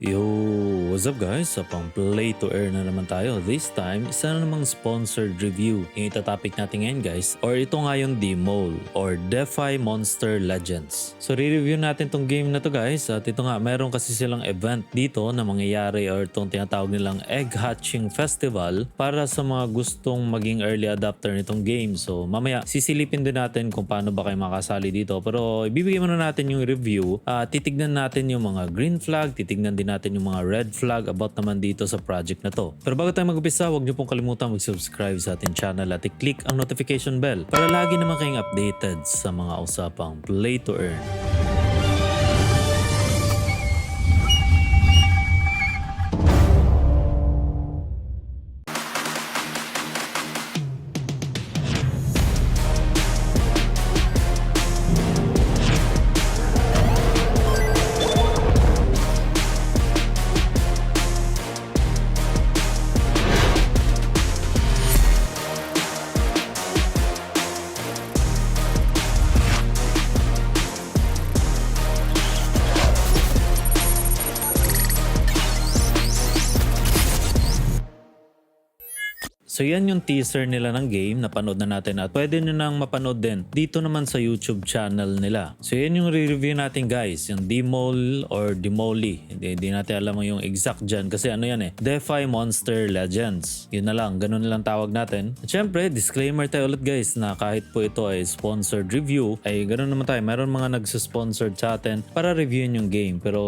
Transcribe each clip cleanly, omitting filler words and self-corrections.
Yo, what's up guys? Sa pang play to earn na naman tayo. This time, isa na namang sponsored review. Yung itatopic natin ngayon guys, or ito nga yung DMOL or DeFi Monster Legends. So re-review natin tong game na to guys. At ito nga, meron kasi silang event dito na mangyayari or itong tinatawag nilang Egg Hatching Festival para sa mga gustong maging early adopter nitong game. So mamaya, sisilipin din natin kung paano ba kayo makasali dito. Pero ibibigay muna natin yung review. Titignan natin yung mga green flag, titignan din natin yung mga red flag about naman dito sa project na to. Pero bago tayo mag-umpisa, huwag niyo pong kalimutan mag-subscribe sa ating channel at i-click ang notification bell para lagi naman kayong updated sa mga usapang play to earn. So yan yung teaser nila ng game, napanood na natin at pwede nyo nang mapanood din dito naman sa YouTube channel nila. So yan yung re-review natin guys, yung DMOL or Demoli. Hindi natin alam yung exact dyan kasi ano yan DeFi Monster Legends. Yun na lang, ganun na lang tawag natin. At syempre, disclaimer tayo ulit guys na kahit po ito ay sponsored review, ay ganun naman tayo. Meron mga nagsusponsored sa atin para reviewin yung game. Pero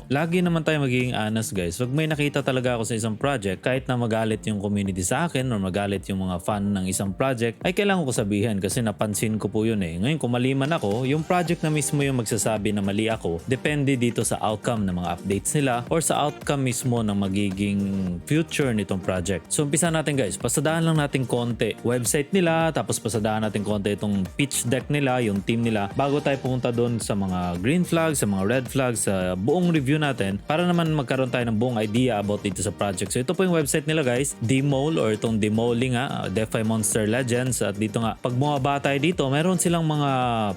lagi naman tayo magiging honest guys. Pag may nakita talaga ako sa isang project, kahit na magalit yung community sa akin, or magalit yung mga fan ng isang project, ay kailangan ko sabihin kasi napansin ko po yun Ngayon kung mali man ako, yung project na mismo yung magsasabi na mali ako, depende dito sa outcome ng mga updates nila or sa outcome mismo ng magiging future nitong project. So umpisa natin guys, pasadaan lang natin konti website nila, tapos pasadaan natin konti itong pitch deck nila, yung team nila, bago tayo pumunta doon sa mga green flags, sa mga red flags, sa buong review natin para naman magkaroon tayo ng buong idea about dito sa project. So ito po yung website nila guys, DMOL or itong Demoli nga, DeFi Monster Legends. At dito nga, pag bumaba tayo dito, meron silang mga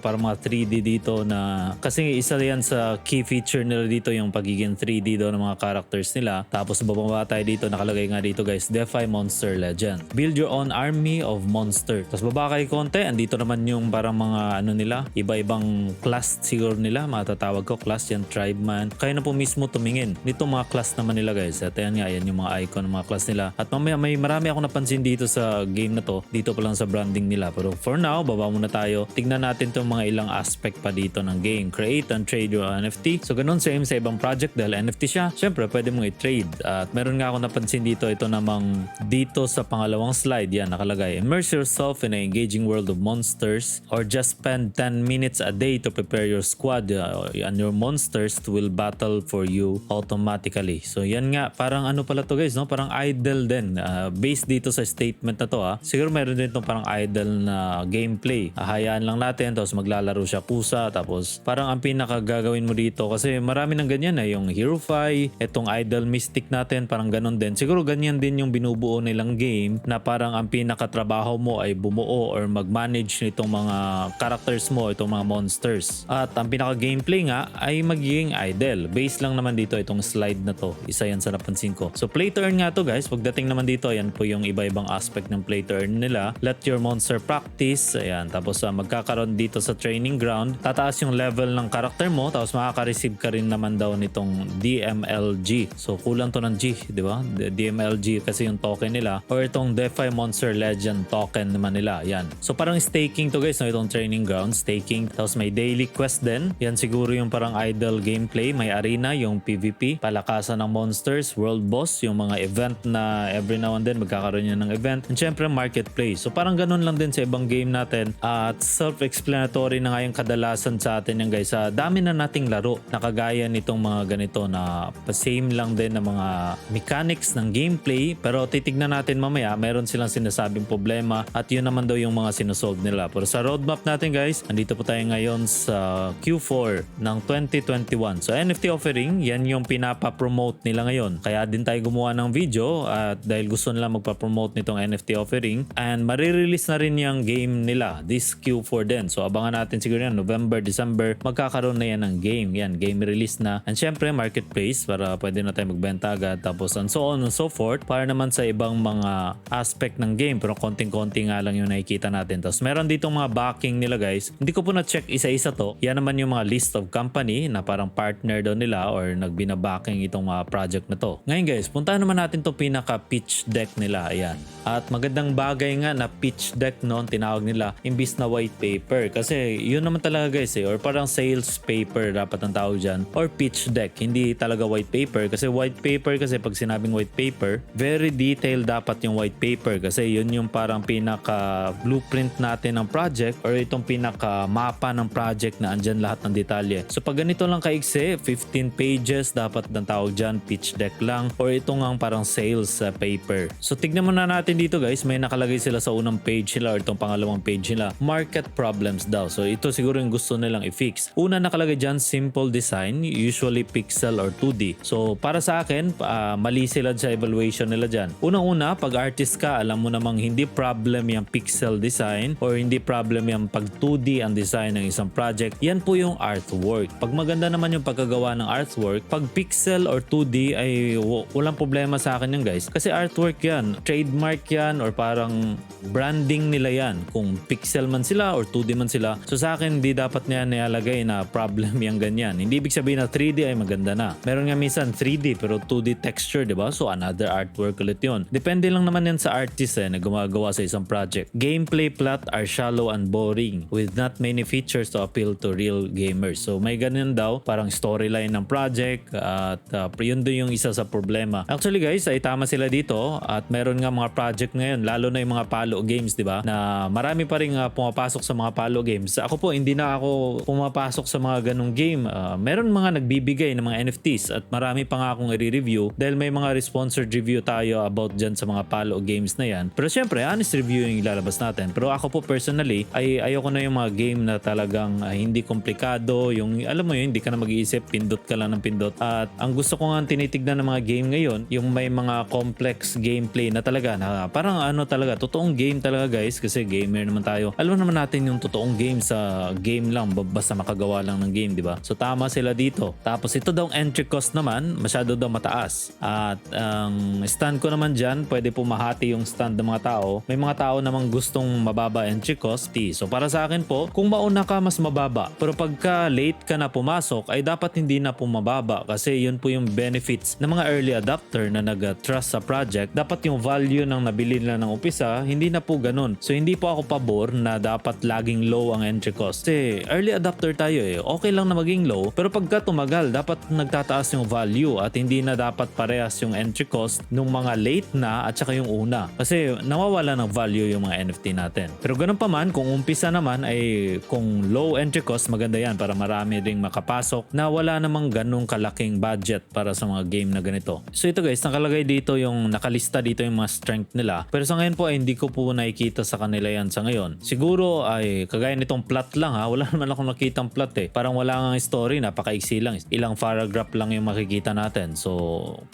parang mga 3D dito na kasi isa yan sa key feature nila dito yung pagiging 3D daw ng mga characters nila. Tapos bumaba tayo dito, nakalagay nga dito guys, DeFi Monster Legend. Build your own army of monster. Tapos baba kayo konti, andito naman yung parang mga ano nila, iba-ibang class siguro nila, matatawag ko class yan, tribe man. Kaya na po mismo tumingin nito mga class naman nila guys. At ayan nga, yan yung mga icon ng mga class nila. At mamaya may marami ako napansin dito sa game na to, dito pa lang sa branding nila. Pero for now, baba muna tayo. Tignan natin itong mga ilang aspect pa dito ng game. Create and trade your NFT. So ganun same sa ibang project dahil NFT siya. Syempre, pwede mong i-trade. At meron nga ako napansin dito, ito namang dito sa pangalawang slide, yan nakalagay. Immerse yourself in an engaging world of monsters or just spend 10 minutes a day to prepare your squad and your monsters will battle for you automatically. So yan nga, parang ano pala to guys, no? Parang idle din. Based dito sa statement na to siguro meron din itong parang idle na gameplay. Hayaan lang natin, tapos maglalaro siya kusa, tapos parang ang pinaka gagawin mo dito kasi marami ng ganyan yung HeroFi, itong idle mystic natin, parang ganun din. Siguro ganyan din yung binubuo nilang game na parang ang pinaka trabaho mo ay bumuo or mag-manage nitong mga characters mo, itong mga monsters. At ang pinaka gameplay nga ay magiging idle. Base lang naman dito itong slide na to. Isa yan sa napansin ko. So play to earn nga to guys. Pagdating naman dito, yan po yung iba-ibang aspect ng play to earn nila. Let your monster practice. Ayan. Tapos magkakaroon dito sa training ground. Tataas yung level ng character mo. Tapos makaka-receive ka rin naman daw nitong DMLG. So kulang to ng G, di ba? DMLG kasi yung token nila. Or itong DeFi Monster Legend token naman nila. Yan. So parang staking to guys, no? Itong training ground. Staking. Tapos may daily quest din. Yan siguro yung parang idle gameplay. May arena, yung PvP. Palakasan ng monsters. World boss. Yung mga event na every now and then magkakaroon yan ng event. And syempre marketplace. So parang ganun lang din sa ibang game natin. At self-explanatory na nga yung kadalasan sa atin yan guys. Dami na nating laro na kagaya nitong mga ganito na same lang din na mga mechanics ng gameplay. Pero titignan natin mamaya, meron silang sinasabing problema at yun naman daw yung mga sinusolve nila. Pero sa roadmap natin guys, andito po tayo ngayon sa Q4 ng 2021. So NFT offering, yan yung pinapa-promote nila ngayon. Kaya din tayo gumawa ng video at dahil gusto nila magpa-promote pagpapromote nitong NFT offering. And marirelease na rin yung game nila this Q4 din. So abangan natin siguro yan November, December magkakaroon na yan ng game. Yan, game release na. And syempre marketplace para pwede na tayo magbenta agad. Tapos and so on and so forth para naman sa ibang mga aspect ng game. Pero konting-konti nga lang yung nakikita natin. Tapos meron ditong mga backing nila guys. Hindi ko po na-check isa-isa to. Yan naman yung mga list of company na parang partner daw nila or nagbinabacking itong project na to. Ngayon guys, puntahan naman natin to pinaka pitch deck nila. Ayan. At magandang bagay nga na pitch deck noon tinawag nila imbis na white paper. Kasi yun naman talaga guys or parang sales paper dapat ang tawag dyan. Or pitch deck. Hindi talaga white paper. Kasi white paper kasi pag sinabing white paper, very detailed dapat yung white paper. Kasi yun yung parang pinaka blueprint natin ng project or itong pinaka mapa ng project na andyan lahat ng detalye. So pag ganito lang kaigsi, 15 pages dapat ang tawag dyan, pitch deck lang or itong ang parang sales paper. So tignan muna natin dito guys, may nakalagay sila sa unang page nila or itong pangalawang page nila, market problems daw. So ito siguro yung gusto nilang i-fix. Una nakalagay dyan, simple design, usually pixel or 2D. So para sa akin, mali sila sa evaluation nila dyan. Unang-una, pag artist ka, alam mo namang hindi problem yung pixel design or hindi problem yung pag 2D ang design ng isang project. Yan po yung artwork. Pag maganda naman yung pagkagawa ng artwork, pag pixel or 2D ay walang problema sa akin yan guys. Kasi artwork yan, trademark yan or parang branding nila yan. Kung pixel man sila or 2D man sila. So sa akin, hindi dapat niya nilalagay na problem yung ganyan. Hindi ibig sabihin na 3D ay maganda na. Meron nga minsan 3D pero 2D texture, di ba? So another artwork ulit yun. Depende lang naman yan sa artist na gumagawa sa isang project. Gameplay plot are shallow and boring with not many features to appeal to real gamers. So may ganyan daw, parang storyline ng project at yun doon yung isa sa problema. Actually guys, ay tama sila dito at meron nga mga project ngayon, lalo na yung mga palo games, di ba? Na marami pa rin pumapasok sa mga palo games. Ako po, hindi na ako pumapasok sa mga ganong game. Meron mga nagbibigay ng mga NFTs at marami pa nga akong i-review dahil may mga sponsored review tayo about dyan sa mga palo games na yan. Pero syempre, honest review yung ilalabas natin. Pero ako po personally, ay ayoko na yung mga game na talagang hindi komplikado. Yung, alam mo yun, hindi ka na mag-iisip, pindot ka lang ng pindot. At ang gusto ko nga tinitignan ng mga game ngayon, yung may mga complex gameplay na talaga, na parang ano talaga, totoong game talaga guys, kasi gamer naman tayo. Alam naman natin yung totoong game sa game lang, basta makagawa lang ng game, di ba? So tama sila dito. Tapos ito daw entry cost naman, masyado daw mataas. At ang stand ko naman dyan, pwede pumahati yung stand ng mga tao. May mga tao namang gustong mababa entry cost. So para sa akin po, kung mauna ka mas mababa. Pero pagka late ka na pumasok, ay dapat hindi na pumababa kasi yun po yung benefits ng mga early adopter na nag-trust sa project. Dapat yung value ng nabili nila ng umpisa, hindi na po ganun. So hindi po ako pabor na dapat laging low ang entry cost. Kasi early adopter tayo okay lang na maging low, pero pagka tumagal, dapat nagtataas yung value at hindi na dapat parehas yung entry cost nung mga late na at saka yung una. Kasi nawawala ng value yung mga NFT natin. Pero ganun pa man, kung umpisa naman ay kung low entry cost, maganda yan para marami ring makapasok na wala namang ganung kalaking budget para sa mga game na ganito. So ito guys, nakalagay dito yung nakalista dito yung mga strength nila. Pero sa ngayon po ay hindi ko po nakikita sa kanila yan sa ngayon. Siguro ay kagaya nitong plot lang wala naman akong nakitang plot Parang wala nga story, napakaiksi lang. Ilang paragraph lang yung makikita natin. So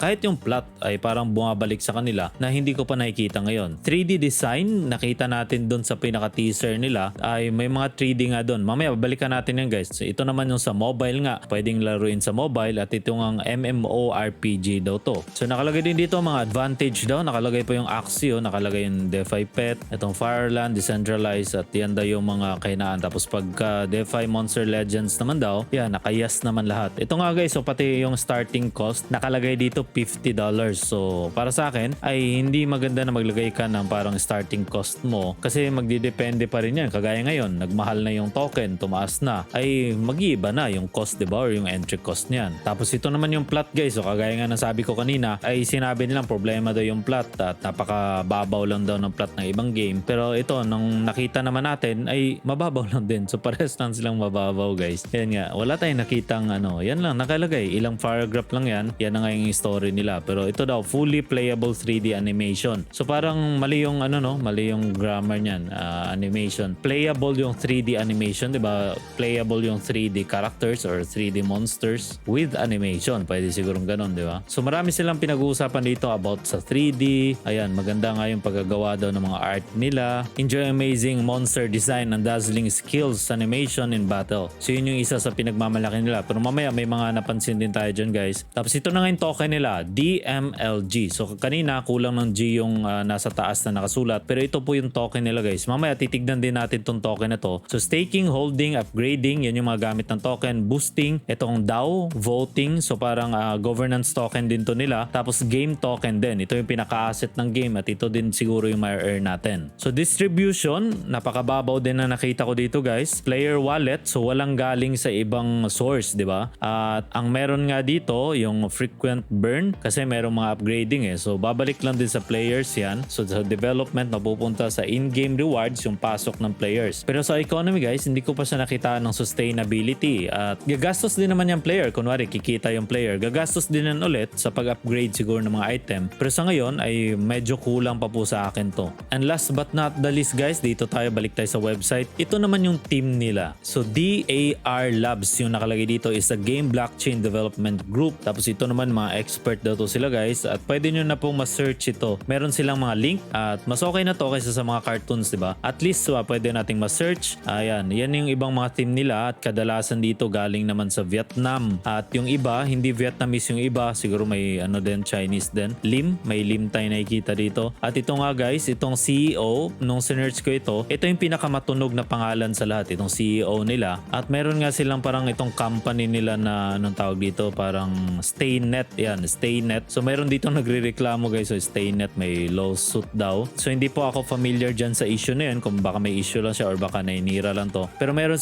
kahit yung plot ay parang bumabalik sa kanila na hindi ko pa nakikita ngayon. 3D design, nakita natin doon sa pinaka-teaser nila ay may mga 3D nga doon. Mamaya babalikan natin yan guys. So, ito naman yung sa mobile nga. Pwedeng laruin sa mobile at ito ang MMORPG daw to. So nakalagay din dito mga advantage daw. Nakalagay pa yung Axie, nakalagay yung DeFi Pet, itong Fireland, Decentralized at yan daw yung mga kainaan. Tapos pagka DeFi Monster Legends naman daw, yan, nakayas naman lahat. Ito nga guys, so pati yung starting cost, nakalagay dito $50. So para sa akin, ay hindi maganda na maglagay ka ng parang starting cost mo kasi magdidepende pa rin yan. Kagaya ngayon, nagmahal na yung token, tumaas na, ay mag-iiba na yung cost, diba? Or yung entry cost niyan. Tapos ito naman yung plot guys, so kagaya nga ng sabi ko kanina, ay sinabi nilang problema daw yung plot at napakababaw lang daw ng plot ng ibang game. Pero ito, nung nakita naman natin, ay mababaw lang din. So pares lang silang mababaw guys. Yan nga, wala tayong nakitang yan lang nakalagay. Ilang paragraph lang yan. Yan na nga yung story nila. Pero ito daw, fully playable 3D animation. So parang mali yung mali yung grammar niyan. Animation. Playable yung 3D animation, 'di ba? Playable yung 3D characters or 3D monsters with animation. Pwede sigurong ganun, 'di ba? So marami silang pinag-uusapan dito about sa 3D. Ayan, maganda maganda nga yung paggagawa daw ng mga art nila. Enjoy amazing monster design and dazzling skills, animation in battle. So yun yung isa sa pinagmamalaki nila. Pero mamaya may mga napansin din tayo dyan guys. Tapos ito na nga yung token nila, DMLG. So kanina kulang ng G yung nasa taas na nakasulat. Pero ito po yung token nila guys. Mamaya titignan din natin tong token na to. So staking, holding, upgrading, yan yung mga gamit ng token. Boosting, itong DAO, voting. So parang governance token din to nila. Tapos game token din. Ito yung pinaka-asset ng game at ito din siguro yung ma-earn natin. So distribution, napakababaw din na nakita ko dito guys. Player wallet, so walang galing sa ibang source, di ba? At ang meron nga dito, yung frequent burn kasi merong mga upgrading eh. So babalik lang din sa players yan. So sa development, mapupunta sa in-game rewards yung pasok ng players. Pero sa economy guys, hindi ko pa siya nakita ng sustainability. At gagastos din naman yung player. Kunwari, kikita yung player. Gagastos din yan ulit sa pag-upgrade siguro ng mga item. Pero sa ngayon ay medyo kulang pa po sa akin to. And last but not the least guys, dito tayo, balik tayo sa website. Ito naman yung team nila. So DAR Labs yung nakalagay dito is a game blockchain development group. Tapos ito naman mga expert daw to sila guys. At pwede nyo na pong ma-search ito. Meron silang mga link at mas okay na to kaysa sa mga cartoons, diba? At least pwede nating ma-search. Ayan, yan yung ibang mga team nila at kadalasan dito galing naman sa Vietnam. At yung iba, hindi Vietnamese yung iba. Siguro may din, Chinese din. May Lim tayo nakikita dito. At ito nga guys, itong CEO, nung sinearch ko ito yung pinakamatunog na pangalan sa lahat, itong CEO nila. At meron nga silang parang itong company nila na anong tawag dito, parang Staynet. Yan, Staynet. So meron dito nagrereklamo guys, so Staynet may lawsuit daw. So hindi po ako familiar dyan sa issue na yan, kung baka may issue lang siya or baka nainira lang to. Pero meron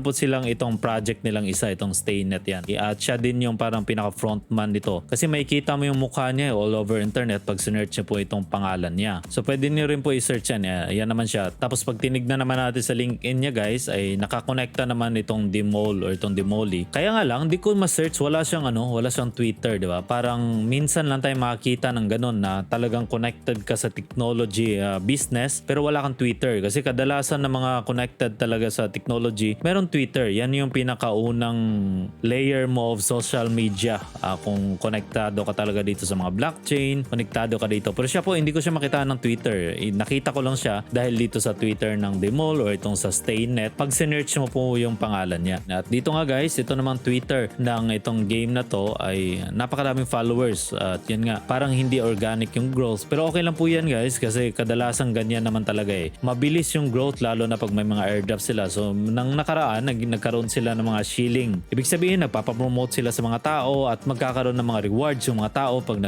po silang itong project nilang isa, itong Staynet yan. At siya din yung parang pinaka-frontman nito. Kasi makikita mo yung mukha niya all over internet pag sinearch niyo po itong pangalan niya. So pwede niyo rin po i-search yan. Yan naman siya. Tapos pag tinignan naman natin sa LinkedIn niya guys, ay nakakonekta naman itong Demol or itong Demoli. Kaya nga lang, di ko ma-search, wala siyang Twitter, di ba? Parang minsan lang tayo makakita ng ganun na talagang connected ka sa technology business pero wala kang Twitter. Kasi kadalasan ng mga connected talaga sa technology, meron Twitter. Yan yung pinakaunang layer mo of social media. Kung konektado ka talaga dito sa mga blockchain, konektado ka dito. Pero siya po, hindi ko siya makita ng Twitter. Nakita ko lang siya dahil dito sa Twitter ng Demol or itong sa Staynet. Pag sinearch mo po yung pangalan niya. At dito nga guys, ito namang Twitter ng itong game na to ay napakaraming followers. At yan nga, parang hindi organic yung growth. Pero okay lang po yan guys kasi kadalasan ganyan naman talaga eh. Mabilis yung growth lalo na pag may mga airdrop sila. So nang nakaraan, nagkaroon sila ng mga shilling. Ibig sabihin, nagpapapromote sila sa mga tao at magkakaroon ng mga rewards yung mga tao pag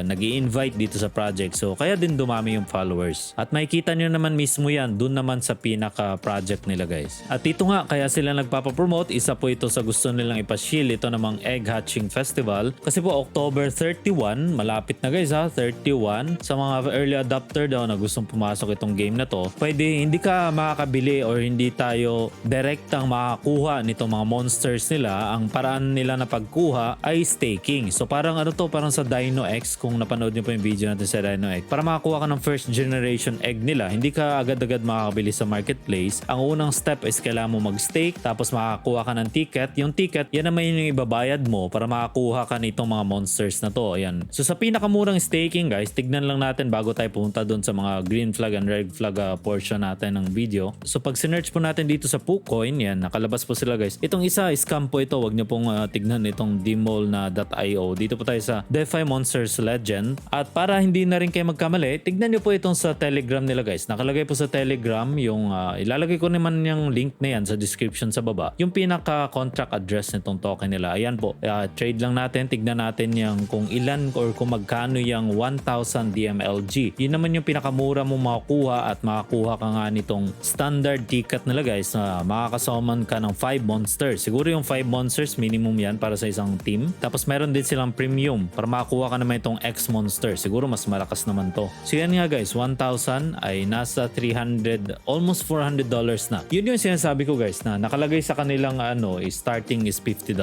nag-i-invite dito sa project. So kaya din dumami yung followers. At makikita nyo naman mismo yan dun naman sa pinaka-project nila guys. At ito nga, kaya sila nagpapapromote. Isa po ito sa gusto nilang ipashield. Ito namang Egg Hatching Festival. Kasi po October 31, malapit na guys 31. Sa mga early adopter daw na gustong pumasok itong game na to, pwede hindi ka makakabili or hindi tayo direktang makakuha nitong mga monsters nila. Ang paraan nila na pagkuha ay staking. So parang parang sa DinoX, kung napanood niyo po yung video natin sa DinoX, para makakuha ka ng first generation egg nila, hindi ka agad-agad makakabili sa marketplace. Ang unang step is kailangan mo mag-stake, tapos makakuha ka ng ticket. Yung ticket, yan naman yung ibabayad mo para makakuha ka nitong mga monsters na to. Ayan. So sa pinakamurang staking guys, tignan lang natin bago tayo pumunta doon sa mga green flag and red flag portion natin ng video. So pag sinearch po natin dito sa PooCoin, yan, nakalabas po sila guys. Itong isa, scam po ito. Huwag niyo pong tignan itong demol na .io. Dito po tayo sa DeFi Monsters Legend. At para hindi na rin kayo magkamali, tignan niyo po itong sa Telegram nila guys. Nakalagay po sa Telegram yung ilalagay ko naman yung link na yan sa description sa baba. Yung pinaka-contract address nitong token nila. Ayan po. Trade lang natin. Tignan natin yung kung ilan or kung magkano yung 1,000 DMLG. Yun naman yung pinakamura mo makukuha at makakuha ka nga nitong standard ticket nila guys na makakasummon ka ng 5 monsters. Siguro yung 5 monsters minimum yan para sa isang team. Tapos meron din silang premium para makakuha ka naman itong X monster. Siguro mas malakas naman to. So yan nga guys, 1,000 ay nasa 300, almost $400 na. Yun yung sinasabi ko guys na nakalagay sa kanilang starting is $50.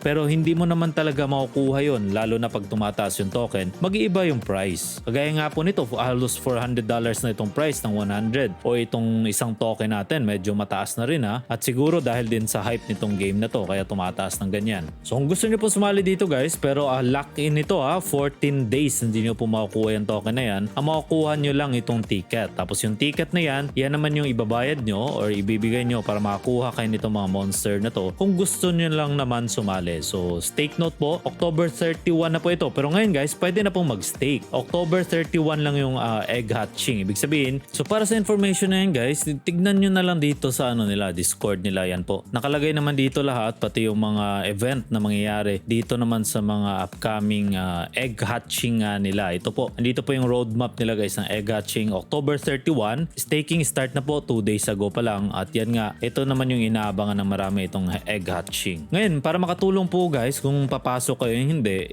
Pero hindi mo naman talaga makukuha yun lalo na pag tumataas yung token. Mag-iiba yung price. Kagaya nga po nito, halos $400 na itong price ng 100 o itong isang token natin medyo mataas na rin at siguro dahil din sa hype nitong game na to kaya tumataas ng ganyan. So kung gusto niyo po sumali dito guys, pero lock in ito 14 days hindi niyo po makukuha yung token na yan, ang makukuha nyo lang itong ticket. Tapos yung ticket na yan naman yung ibabayad nyo or ibibigay nyo para makakuha kayo nitong mga monster na to kung gusto nyo lang naman sumali. So stake note po, October 31 na po ito. Pero ngayon guys, pwede na pong mag-stake. October 31 lang yung egg hatching. Ibig sabihin, so para sa information na yan guys, tignan nyo na lang dito sa nila, Discord nila yan po. Nakalagay naman dito lahat, pati yung mga event na mangyayari dito naman sa mga upcoming egg hatching nila. Ito po, andito po yung roadmap nila guys ng egg hatching October 31. Staking start na po 2 days ago pa lang at yan nga, ito naman yung inaabangan ng marami itong egg hatching. Ngayon, para makatulong po guys, kung papasok kayo hindi,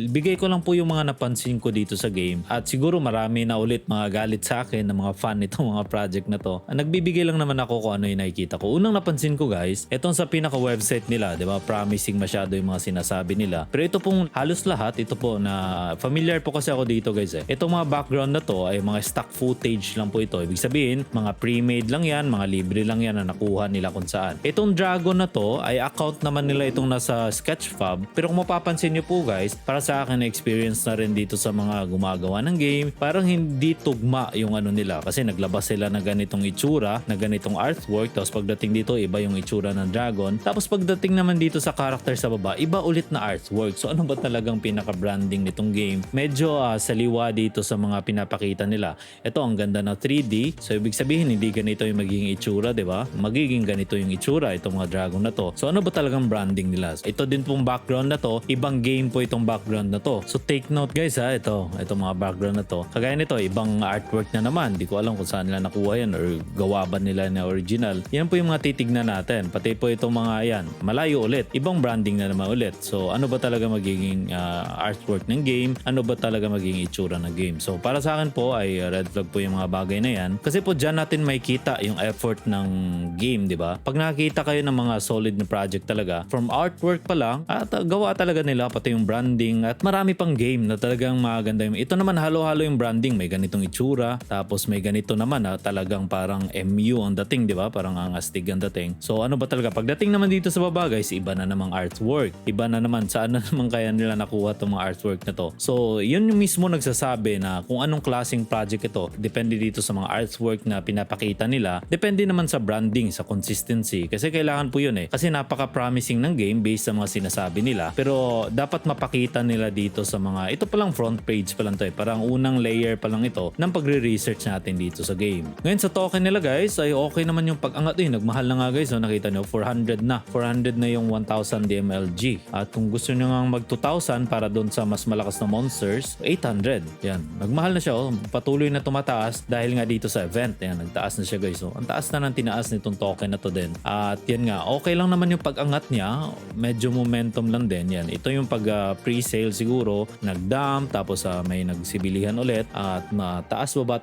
ibigay ko lang po yung mga napansin ko dito sa game at siguro marami na ulit mga galit sa akin ng mga fan nitong mga project na to. Nagbibigay lang naman ako kung ano yung nakikita ko. Unang napansin ko guys, itong sa pinaka-website nila, di ba? Promising masyado yung mga sinasabi nila. Pero ito pong halos lahat, ito po na familiar po kasi ako dito guys eh. Itong mga background na to ay mga stock footage lang po ito. Ibig sabihin, mga pre-made lang yan, mga libre lang yan na nakuha nila kung saan. Itong dragon na to ay account naman nila itong nasa Sketchfab. Pero kung mapapansin nyo po guys, para sa akin na experience na rin dito sa mga gumagawa ng game, parang hindi tugma yung nila. Kasi naglabas sila na ganitong itsura, na ganitong artwork. Tapos pagdating dito, iba yung itsura ng dragon. Tapos pagdating naman dito sa character sa baba, iba ulit na artwork. So ano ba talagang pinaka-branding nitong game? Medyo saliwa dito sa mga pinapakita nila. Ito ang ganda na 3D. So ibig sabihin hindi ganito yung magiging itsura, 'di ba? Magiging ganito yung itsura itong mga dragon na to. So ano ba talagang branding nila? Ito din pong background na to, ibang game po itong background na to. So take note guys ito mga background na to. Kagaya nito, ibang artwork na naman. Hindi ko alam kung saan nila nakuha yan or gawa ba nila na original. Yan po yung mga titignan natin. Pati po itong mga yan, malayo ulit. Ibang branding na naman ulit. So ano ba talaga magiging artwork ng game? Ano ba talaga magiging itsura ng game? So para sa akin po ay red flag po yung mga bagay na yan. Kasi po dyan natin makikita yung effort ng game, di ba? Pag nakikita kayo ng mga solid na project talaga, from artwork pa lang, at gawa talaga nila, pati yung branding, at marami pang game na talagang maganda. Ito naman halo-halo yung branding. May ganitong itsura, tapos may ganito naman talagang parang MU ang dating, di ba? Parang ang astig ang dating. So ano ba talaga? Pagdating naman dito sa baba guys, iba na namang artwork. Iba na naman, saan na naman kaya nila nakuha itong mga artwork na to. So yun yung mismo nagsasabi na kung anong klaseng project ito. Depende dito sa mga artwork na pinapakita nila. Depende naman sa branding, sa consistency. Kasi kailangan po yun eh. Kasi napaka-promising ng game based sa mga sinasabi nila. Pero dapat mapakita nila dito sa mga, ito palang front page pa lang to eh. Parang unang layer pa lang ito ng pagre-research natin dito sa game. Ngayon sa token nila guys, ay okay naman yung pag-angat eh. Nagmahal na nga guys. So nakita nyo, 400 na. 400 na yung 1,000 DMLG. At kung gusto nyo nga mag 2,000 para doon sa mas malakas na monsters, 800. Yan. Nagmahal na siya. Patuloy na tumataas dahil nga dito sa event. Yan. Nagtaas na siya guys. So ang taas na ng tinaas nitong token na to din. At yan nga. Okay lang naman yung pag-angat niya. Medyo momentum lang din. Yan. Ito yung pag pre-sale siguro. Nag-dump. Tapos may nagsibilihan ulit. At taas baba.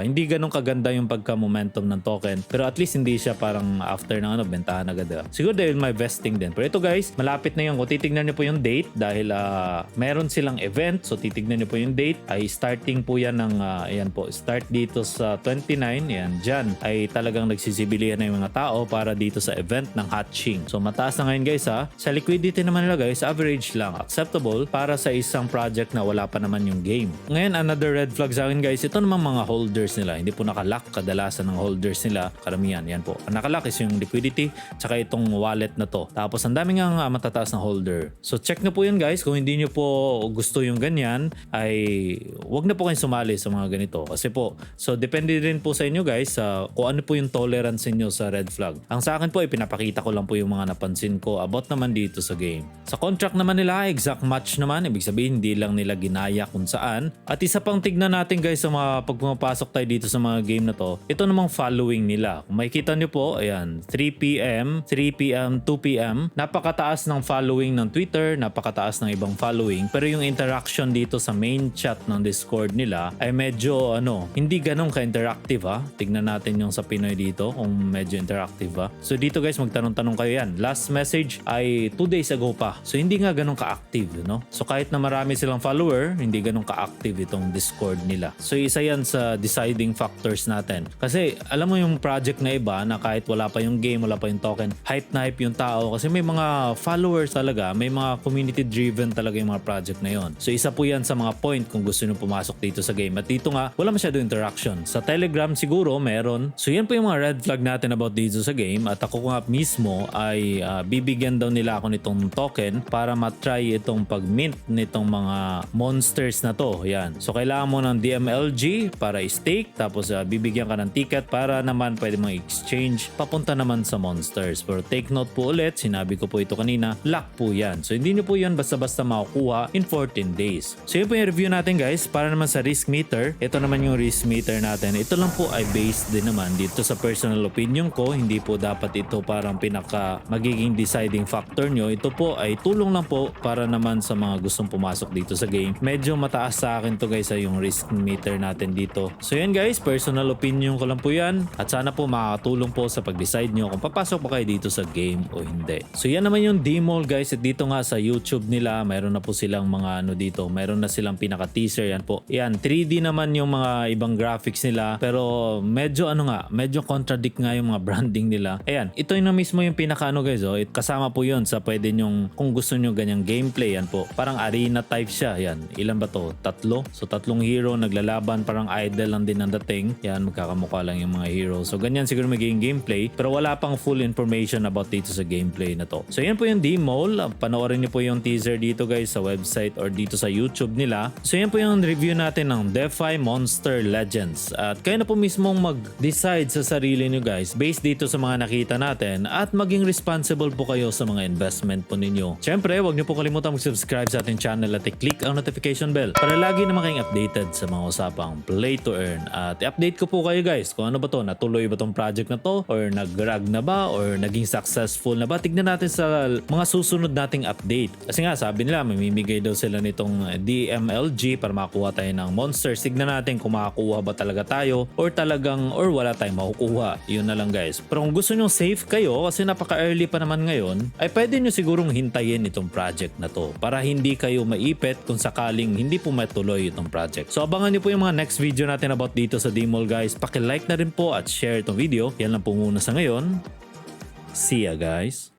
Hindi ganun kaganda yung pagka-momentum ng token. Pero at least hindi siya parang after ng bentahan agad. Siguro dahil may vesting din. Pero ito guys, malapit na yun. Kung titignan nyo po yung date dahil meron silang event. So titignan nyo po yung date. Ay starting po yan ng ayan po. Start dito sa 29. Yan. Dyan ay talagang nagsisibilihan na yung mga tao para dito sa event ng hatching. So mataas na ngayon guys Sa liquidity naman nila guys, average lang. Acceptable para sa isang project na wala pa naman yung game. Ngayon, another red flag sa akin guys, ito naman mga holders nila. Hindi po nakalock kadalasan ng holders nila. Karamihan. Yan po. Ang nakalock is yung liquidity tsaka itong wallet na to. Tapos ang dami nga matataas na holder. So check na po yun guys. Kung hindi nyo po gusto yung ganyan, ay wag na po kayong sumali sa mga ganito. Kasi po, so depende rin po sa inyo guys kung ano po yung tolerance niyo sa red flag. Ang sa akin po, ipinapakita ko lang po yung mga napansin ko about naman dito sa game. Sa contract naman nila, exact match naman. Ibig sabihin, hindi lang nila ginaya kung saan. At isa pang tignan natin guys sa mga pag pumapasok tayo dito sa mga game na to, ito namang following nila. Kung makikita nyo po, ayan, 3 p.m., 2 p.m. Napakataas ng following ng Twitter, napakataas ng ibang following. Pero yung interaction dito sa main chat ng Discord nila ay medyo hindi ganun ka-interactive Tignan natin yung sa Pinoy dito kung medyo interactive So dito guys, magtanong-tanong kayo yan. Last message ay 2 days ago pa. So hindi nga ganun ka-active, no? So kahit na marami silang follower, hindi ganun ka-active itong Discord nila. So isa yan sa deciding factors natin. Kasi alam mo yung project na iba na kahit wala pa yung game, wala pa yung token, hype na hype yung tao kasi may mga followers talaga, may mga community driven talaga yung mga project na yon. So isa po yan sa mga point kung gusto nyo pumasok dito sa game. At dito nga, wala masyado interaction. Sa Telegram siguro meron. So yan po yung mga red flag natin about dito sa game. At ako nga mismo ay bibigyan daw nila ako nitong token para matry itong pag-mint nitong mga monsters na to. Yan. So kailangan mo ng DMLG para i-stake, tapos bibigyan ka ng ticket para naman pwede mong exchange papunta naman sa monsters. Pero take note po ulit, sinabi ko po ito kanina, luck po yan. So hindi nyo po yan basta-basta makukuha in 14 days. So yun po yung review natin guys. Para naman sa risk meter, ito naman yung risk meter natin. Ito lang po ay based din naman dito sa personal opinion ko. Hindi po dapat ito parang pinaka magiging deciding factor nyo. Ito po ay tulong lang po para naman sa mga gustong pumasok dito sa game. Medyo mataas sa akin to guys ay yung risk meter natin dito. So yan guys, personal opinion ko lang po yan. At sana po makakatulong po sa pag-decide nyo kung papasok pa kayo dito sa game o hindi. So yan naman yung D-Mall guys. At dito nga sa YouTube nila, mayroon na po silang mga ano dito. Mayroon na silang pinaka-teaser. Yan po. Yan, 3D naman yung mga ibang graphics nila. Pero medyo medyo contradict nga yung mga branding nila. Ayan, ito yung na mismo yung pinaka-ano guys. Oh. Kasama po yun sa pwede nyong, kung gusto nyo ganyang gameplay. Yan po. Parang arena type siya. Yan. Ilan ba to? 3. So 3 hero naglalaban. Parang idle lang din ang dating. Yan, magkakamukha lang yung mga hero. So ganyan siguro magiging gameplay. Pero wala pang full information about dito sa gameplay na to. So yan po yung D-Mall. Panoorin nyo po yung teaser dito guys sa website or dito sa YouTube nila. So yan po yung review natin ng DeFi Monster Legends. At kayo na po mismong mag-decide sa sarili nyo guys based dito sa mga nakita natin at maging responsible po kayo sa mga investment po ninyo. Siyempre, huwag nyo po kalimutan mag-subscribe sa ating channel at i-click ang notification bell para lagi na kayong updated sa mga usapang play to earn. At i-update ko po kayo guys kung ano ba to, natuloy ba tong project na to or nag-rag na ba or naging successful na ba. Tignan natin sa mga susunod nating update. Kasi nga sabi nila mamimigay daw sila nitong DMLG para makakuha tayo ng monsters. Tignan natin kung makakuha ba talaga tayo or talagang or wala tayong makukuha. Yun na lang guys. Pero kung gusto nyo safe kayo kasi napaka-early pa naman ngayon, ay pwede nyo sigurong hintayin itong project na to para hindi kayo maipit kung sakaling hindi po matuloy itong project. So abangan nyo po yung mga next video natin about dito sa D-Mall guys. Paki-like na rin po at share itong video. Yan lang po muna sa ngayon. See ya guys.